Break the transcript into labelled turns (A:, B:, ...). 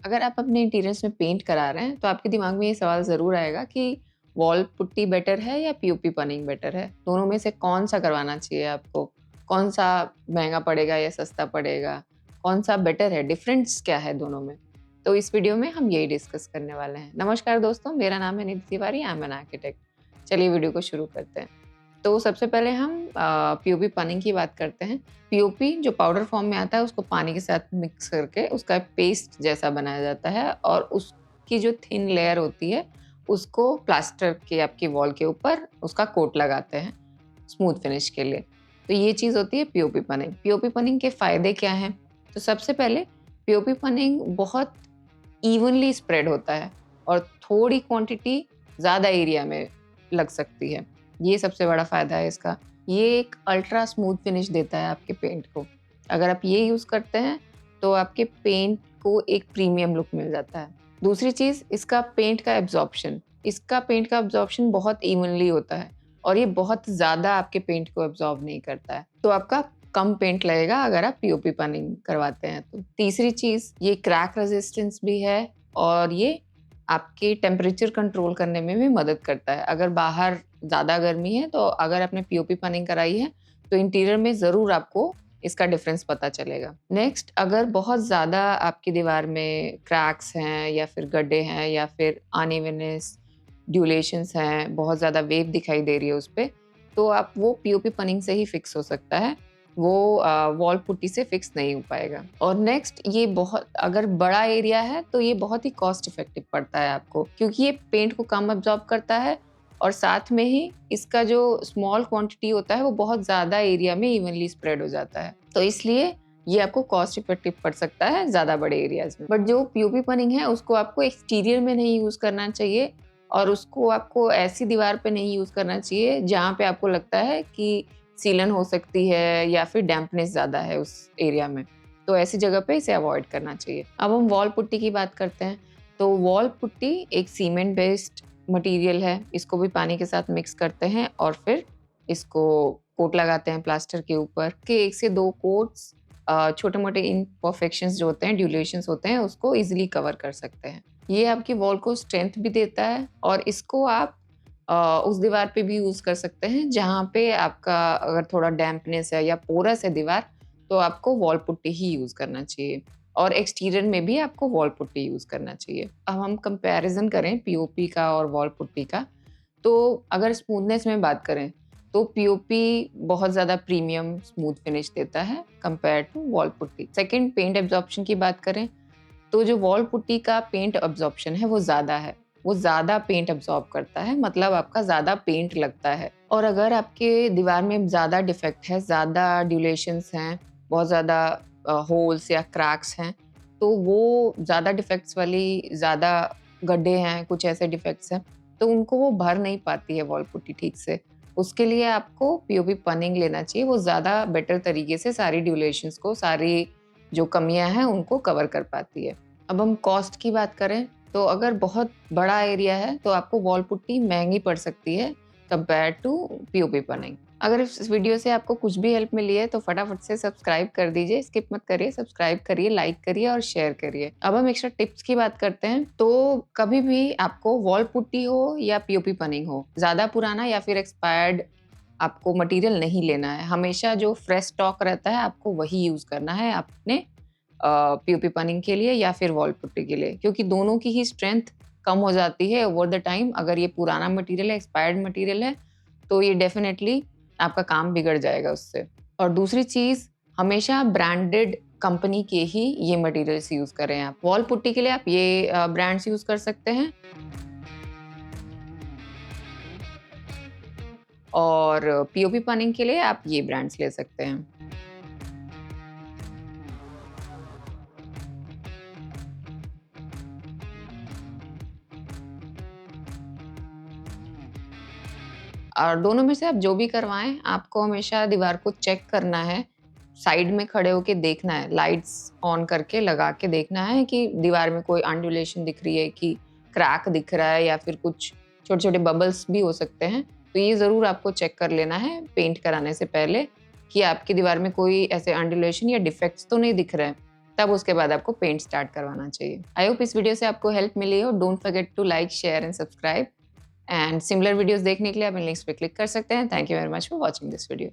A: अगर आप अपने इंटीरियर्स में पेंट करा रहे हैं, तो आपके दिमाग में ये सवाल ज़रूर आएगा कि वॉल पुट्टी बेटर है या पीओपी पनिंग बेटर है? दोनों में से कौन-सा करवाना चाहिए आपको? कौन-सा महँगा पड़ेगा या सस्ता पड़ेगा? कौन-सा बेटर है? डिफरेंस क्या है दोनों में? तो इस वीडियो में हम यही डिस्कस करने वाले हैं। नमस्कार दोस्तों, मेरा नाम है Nidhi Tiwari, I am an architect. चलिए वीडियो को शुरू करते हैं। तो सबसे पहले हम पीओपी पनिंग की बात करते हैं। पीओपी जो पाउडर फॉर्म में आता है उसको पानी के साथ मिक्स करके उसका पेस्ट जैसा बनाया जाता है और उसकी जो थिन लेयर होती है उसको प्लास्टर के आपकी वॉल के ऊपर उसका कोट लगाते हैं स्मूथ फिनिश के लिए। तो ये चीज़ होती है पीओपी पनिंग। पीओपी पनिंग के फ़ायदे क्या हैं? तो सबसे पहले पीओपी पनिंग बहुत इवनली स्प्रेड होता है और थोड़ी क्वांटिटी ज़्यादा एरिया में लग सकती है। ये सबसे बड़ा फ़ायदा है इसका। ये एक अल्ट्रा स्मूथ फिनिश देता है आपके पेंट को। अगर आप ये यूज़ करते हैं, तो आपके पेंट को एक प्रीमियम लुक मिल जाता है। दूसरी चीज़ इसका पेंट का एब्ज़ॉर्प्शन। इसका पेंट का एब्ज़ॉर्प्शन बहुत इवनली होता है और ये बहुत ज़्यादा आपके पेंट को एब्ज़ॉर्ब नहीं करता है। तो आपका कम पेंट लगेगा अगर आप पीओपी पनिंग करवाते हैं तो। तीसरी चीज़ ये क्रैक रेजिस्टेंस भी है और ये आपके टेम्परेचर कंट्रोल करने में भी मदद करता है। अगर बाहर ज़्यादा गर्मी है तो अगर आपने पीओपी पनिंग कराई है तो इंटीरियर में ज़रूर आपको इसका डिफरेंस पता चलेगा। नेक्स्ट, अगर बहुत ज़्यादा आपकी दीवार में क्रैक्स हैं या फिर गड्ढे हैं या फिर अनइवननेस, ड्यूलेशंस हैं, बहुत ज़्यादा वेव दिखाई दे रही है उस पे, तो आप वो पीओपी पनिंग से ही फिक्स हो सकता है। वो वॉल पुट्टी से फिक्स नहीं हो पाएगा। और नेक्स्ट, ये बहुत अगर बड़ा एरिया है तो ये बहुत ही कॉस्ट इफेक्टिव पड़ता है आपको, क्योंकि ये पेंट को कम अब्जॉर्ब करता है और साथ में ही इसका जो स्मॉल क्वांटिटी होता है वो बहुत ज़्यादा एरिया में इवनली स्प्रेड हो जाता है। तो इसलिए ये आपको कॉस्ट इफेक्टिव पड़ सकता है ज़्यादा बड़े एरियाज में। बट जो पीओपी पनिंग है उसको आपको एक्सटीरियर में नहीं यूज़ करना चाहिए और उसको आपको ऐसी दीवार पे नहीं यूज़ करना चाहिए जहाँ पे आपको लगता है कि सीलन हो सकती है या फिर डैम्पनेस ज़्यादा है उस एरिया में। तो ऐसी जगह पे इसे अवॉइड करना चाहिए। अब हम वॉल पुट्टी की बात करते हैं। तो वॉल पुट्टी एक सीमेंट बेस्ड मटेरियल है। इसको भी पानी के साथ मिक्स करते हैं और फिर इसको कोट लगाते हैं प्लास्टर के ऊपर के 1 से 2 कोट्स छोटे-मोटे इम्परफेक्शंस जो होते हैं, ड्यूलेशंस होते हैं, उसको ईज़िली कवर कर सकते हैं। ये आपकी वॉल को स्ट्रेंथ भी देता है और इसको आप उस दीवार पे भी यूज़ कर सकते हैं जहाँ पे आपका अगर थोड़ा डैम्पनेस है या पोरस है दीवार, तो आपको वॉल पुट्टी ही यूज़ करना चाहिए और एक्सटीरियर में भी आपको वॉल पुट्टी यूज़ करना चाहिए। अब हम कंपैरिज़न करें पीओपी का और वॉल पुट्टी का, तो अगर स्मूथनेस में बात करें, तो पीओपी बहुत ज़्यादा प्रीमियम स्मूथ फिनिश देता है compare to wall putty. Second, paint absorption की बात करें, तो जो वॉल पुट्टी का पेंट एब्ज़ॉर्प्शन है वो ज़्यादा है। वो ज़्यादा पेंट एब्ज़ॉर्ब करता है, मतलब आपका ज़्यादा पेंट लगता है। और अगर आपके दीवार में ज़्यादा डिफेक्ट है, ज़्यादा ड्यूलेशंस हैं, बहुत ज़्यादा होल्स या क्रैक्स हैं, तो वो ज़्यादा डिफेक्ट्स वाली ज़्यादा गड्ढे हैं, कुछ ऐसे डिफेक्ट्स हैं, तो उनको वो भर नहीं पाती है वॉल पुट्टी ठीक से। उसके लिए आपको पीओपी पनिंग लेना चाहिए, वो ज़्यादा बेटर तरीके से सारी ड्यूलेशंस को, सारी जो कमियाँ हैं उनको कवर कर पाती है। अब हम कॉस्ट की बात करें, तो अगर बहुत बड़ा एरिया है तो आपको वॉल पुट्टी महँगी पड़ सकती है कंपेयर टू पीओपी पनिंग। अगर इस वीडियो से आपको कुछ भी हेल्प मिली है तो फटाफट से सब्सक्राइब कर दीजिए, स्किप मत करिए, सब्सक्राइब करिए, लाइक करिए और शेयर करिए। अब हम एक्स्ट्रा टिप्स की बात करते हैं, तो कभी भी आपको वॉल पुट्टी हो या पीओपी पनिंग हो, ज़्यादा पुराना या फिर एक्सपायर्ड आपको मटेरियल नहीं लेना है। हमेशा जो फ्रेश स्टॉक रहता है आपको वही यूज़ करना है अपने पीओपी पनिंग के लिए या फिर वॉल पुट्टी के लिए, क्योंकि दोनों की ही स्ट्रेंथ कम हो जाती है ओवर द टाइम। अगर ये पुराना मटेरियल है, एक्सपायर्ड मटेरियल है, तो ये डेफिनिटली आपका काम बिगड़ जाएगा उससे। और दूसरी चीज़, हमेशा ब्रांडेड कंपनी के ही ये मटेरियल्स यूज़ करें आप। वॉल पुट्टी के लिए आप ये ब्रांड्स यूज़ कर सकते हैं और पीओपी पनिंग के लिए आप ये ब्रांड्स ले सकते हैं। और दोनों में से आप जो भी करवाएँ, आपको हमेशा दीवार को चेक करना है, साइड में खड़े होके देखना है, लाइट्स ऑन करके लगा के देखना है कि दीवार में कोई अनड्यूलेशन दिख रही है, कि क्रैक दिख रहा है या फिर कुछ छोटे-छोटे बबल्स भी हो सकते हैं। तो ये ज़रूर आपको चेक कर लेना है पेंट कराने से पहले कि आपकी दीवार में कोई ऐसे अनड्यूलेशन या डिफेक्ट्स तो नहीं दिख रहे हैं। तब उसके बाद आपको पेंट स्टार्ट करवाना चाहिए। आई होप इस वीडियो से आपको हेल्प मिली हो। Don't forget to like, share and subscribe, and similar videos देखने के लिए आप इन लिंक्स पे क्लिक कर सकते हैं। Thank you very much for watching this video.